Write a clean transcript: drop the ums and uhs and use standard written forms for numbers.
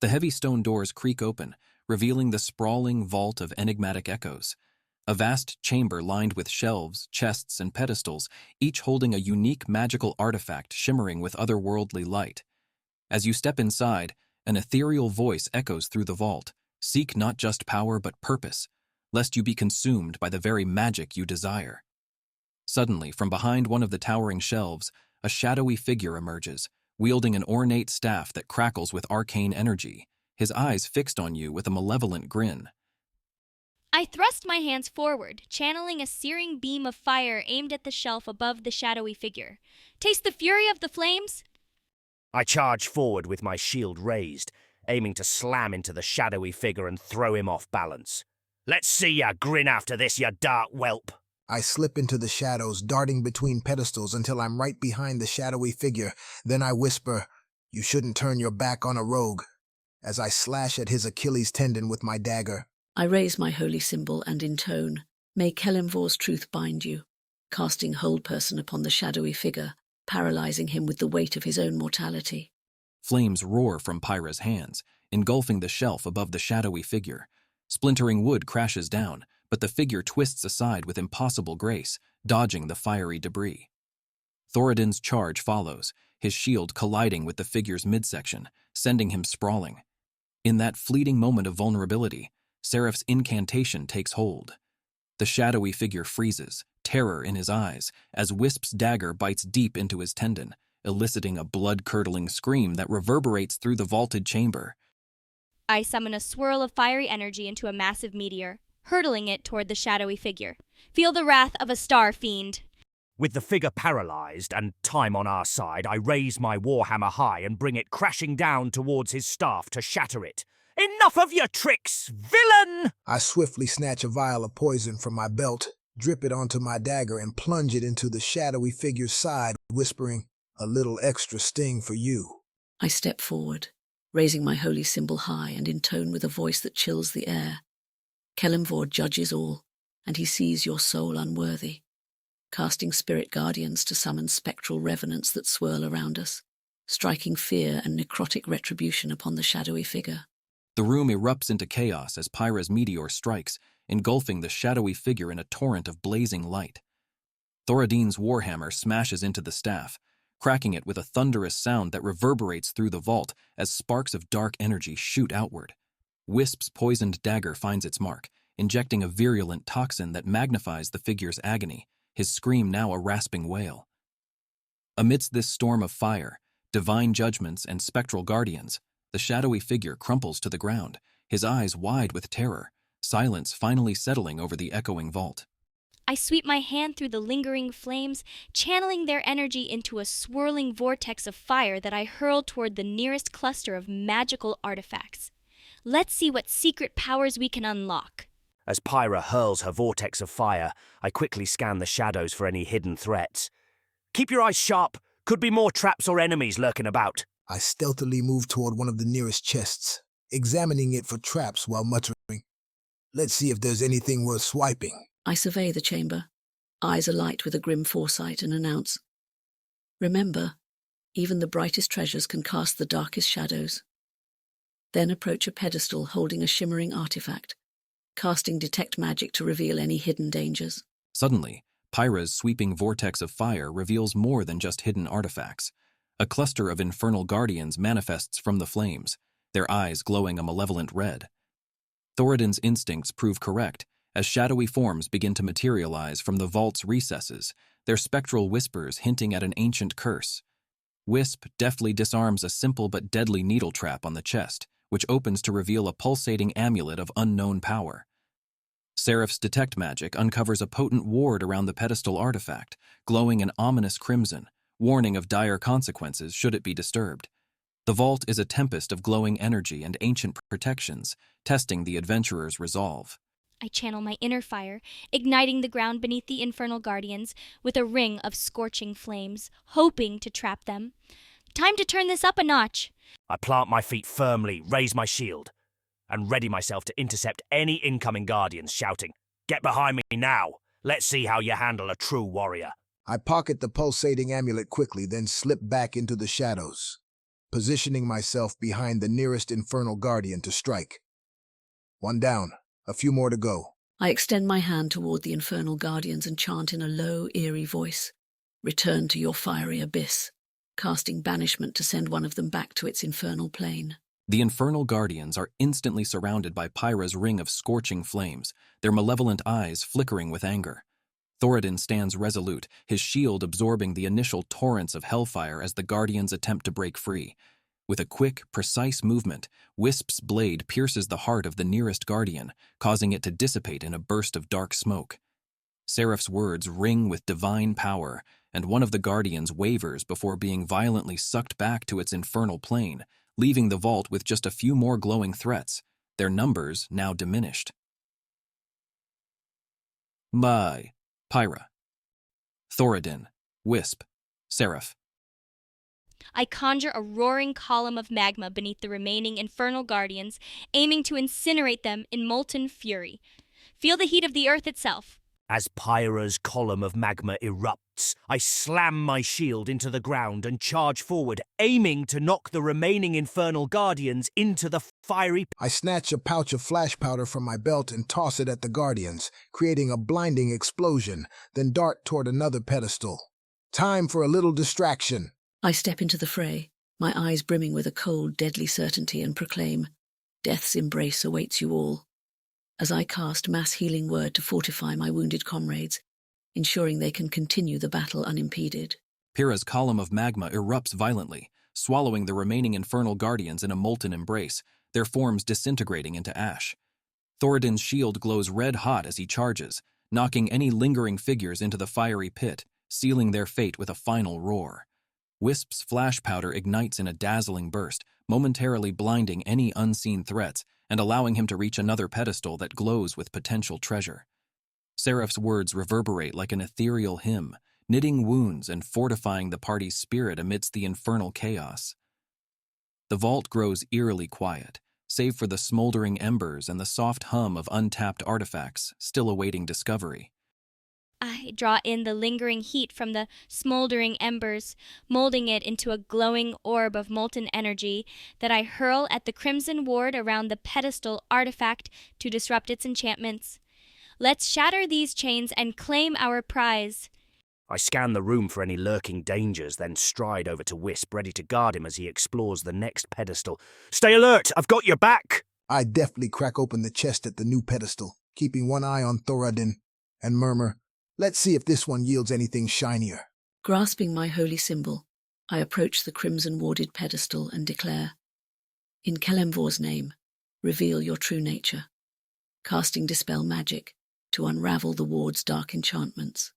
The heavy stone doors creak open, revealing the sprawling vault of enigmatic echoes. A vast chamber lined with shelves, chests, and pedestals, each holding a unique magical artifact shimmering with otherworldly light. As you step inside, an ethereal voice echoes through the vault. Seek not just power but purpose, lest you be consumed by the very magic you desire. Suddenly, from behind one of the towering shelves, a shadowy figure emerges, wielding an ornate staff that crackles with arcane energy, his eyes fixed on you with a malevolent grin. I thrust my hands forward, channeling a searing beam of fire aimed at the shelf above the shadowy figure. Taste the fury of the flames? I charge forward with my shield raised, aiming to slam into the shadowy figure and throw him off balance. Let's see ya grin after this, ya dark whelp. I slip into the shadows, darting between pedestals until I'm right behind the shadowy figure. Then I whisper, "You shouldn't turn your back on a rogue," as I slash at his Achilles tendon with my dagger. I raise my holy symbol and intone, "May Kelemvor's truth bind you," casting hold person upon the shadowy figure, paralyzing him with the weight of his own mortality. Flames roar from Pyra's hands, engulfing the shelf above the shadowy figure. Splintering wood crashes down, but the figure twists aside with impossible grace, dodging the fiery debris. Thoradin's charge follows, his shield colliding with the figure's midsection, sending him sprawling. In that fleeting moment of vulnerability, Seraph's incantation takes hold. The shadowy figure freezes, terror in his eyes, as Wisp's dagger bites deep into his tendon, eliciting a blood-curdling scream that reverberates through the vaulted chamber. I summon a swirl of fiery energy into a massive meteor, hurtling it toward the shadowy figure. Feel the wrath of a star fiend. With the figure paralyzed and time on our side, I raise my warhammer high and bring it crashing down towards his staff to shatter it. Enough of your tricks, villain! I swiftly snatch a vial of poison from my belt, drip it onto my dagger, and plunge it into the shadowy figure's side, whispering, "A little extra sting for you." I step forward, raising my holy symbol high and intone with a voice that chills the air. Kelemvor judges all, and he sees your soul unworthy, casting spirit guardians to summon spectral revenants that swirl around us, striking fear and necrotic retribution upon the shadowy figure. The room erupts into chaos as Pyra's meteor strikes, engulfing the shadowy figure in a torrent of blazing light. Thoradin's warhammer smashes into the staff, cracking it with a thunderous sound that reverberates through the vault as sparks of dark energy shoot outward. Wisp's poisoned dagger finds its mark, injecting a virulent toxin that magnifies the figure's agony, his scream now a rasping wail. Amidst this storm of fire, divine judgments, and spectral guardians, the shadowy figure crumples to the ground, his eyes wide with terror, silence finally settling over the echoing vault. I sweep my hand through the lingering flames, channeling their energy into a swirling vortex of fire that I hurl toward the nearest cluster of magical artifacts. Let's see what secret powers we can unlock. As Pyra hurls her vortex of fire, I quickly scan the shadows for any hidden threats. Keep your eyes sharp. Could be more traps or enemies lurking about. I stealthily move toward one of the nearest chests, examining it for traps while muttering, "Let's see if there's anything worth swiping." I survey the chamber, eyes alight with a grim foresight, and announce, "Remember, even the brightest treasures can cast the darkest shadows." Then approach a pedestal holding a shimmering artifact, casting detect magic to reveal any hidden dangers. Suddenly, Pyra's sweeping vortex of fire reveals more than just hidden artifacts. A cluster of infernal guardians manifests from the flames, their eyes glowing a malevolent red. Thoradin's instincts prove correct, as shadowy forms begin to materialize from the vault's recesses, their spectral whispers hinting at an ancient curse. Wisp deftly disarms a simple but deadly needle trap on the chest, which opens to reveal a pulsating amulet of unknown power. Seraph's detect magic uncovers a potent ward around the pedestal artifact, glowing an ominous crimson, warning of dire consequences should it be disturbed. The vault is a tempest of glowing energy and ancient protections, testing the adventurer's resolve. I channel my inner fire, igniting the ground beneath the infernal guardians with a ring of scorching flames, hoping to trap them. Time to turn this up a notch. I plant my feet firmly, raise my shield, and ready myself to intercept any incoming guardians shouting, "Get behind me now! Let's see how you handle a true warrior." I pocket the pulsating amulet quickly, then slip back into the shadows. positioning myself behind the nearest infernal guardian to strike. One down, a few more to go. I extend my hand toward the infernal guardians and chant in a low, eerie voice, "Return to your fiery abyss," casting banishment to send one of them back to its infernal plane. The infernal guardians are instantly surrounded by Pyra's ring of scorching flames, their malevolent eyes flickering with anger. Thoradin stands resolute, his shield absorbing the initial torrents of hellfire as the guardians attempt to break free. With a quick, precise movement, Wisp's blade pierces the heart of the nearest guardian, causing it to dissipate in a burst of dark smoke. Seraph's words ring with divine power, and one of the guardians wavers before being violently sucked back to its infernal plane, leaving the vault with just a few more glowing threats, their numbers now diminished. By Pyra, Thoradin, Wisp, Seraph. I conjure a roaring column of magma beneath the remaining infernal guardians, aiming to incinerate them in molten fury. Feel the heat of the earth itself. As Pyra's column of magma erupts, I slam my shield into the ground and charge forward, aiming to knock the remaining infernal guardians into the fiery... I snatch a pouch of flash powder from my belt and toss it at the guardians, creating a blinding explosion, then dart toward another pedestal. Time for a little distraction. I step into the fray, my eyes brimming with a cold, deadly certainty, and proclaim, "Death's embrace awaits you all," as I cast mass healing word to fortify my wounded comrades, ensuring they can continue the battle unimpeded. Pyra's column of magma erupts violently, swallowing the remaining infernal guardians in a molten embrace, their forms disintegrating into ash. Thoradin's shield glows red-hot as he charges, knocking any lingering figures into the fiery pit, sealing their fate with a final roar. Wisp's flash powder ignites in a dazzling burst, momentarily blinding any unseen threats and allowing him to reach another pedestal that glows with potential treasure. Seraph's words reverberate like an ethereal hymn, knitting wounds and fortifying the party's spirit amidst the infernal chaos. The vault grows eerily quiet, save for the smoldering embers and the soft hum of untapped artifacts still awaiting discovery. I draw in the lingering heat from the smoldering embers, molding it into a glowing orb of molten energy that I hurl at the crimson ward around the pedestal artifact to disrupt its enchantments. Let's shatter these chains and claim our prize. I scan the room for any lurking dangers, then stride over to Wisp, ready to guard him as he explores the next pedestal. "Stay alert! I've got your back!" I deftly crack open the chest at the new pedestal, keeping one eye on Thoradin, and murmur, "Let's see if this one yields anything shinier." Grasping my holy symbol, I approach the crimson-warded pedestal and declare, "In Kelemvor's name, reveal your true nature," casting Dispel Magic to unravel the ward's dark enchantments.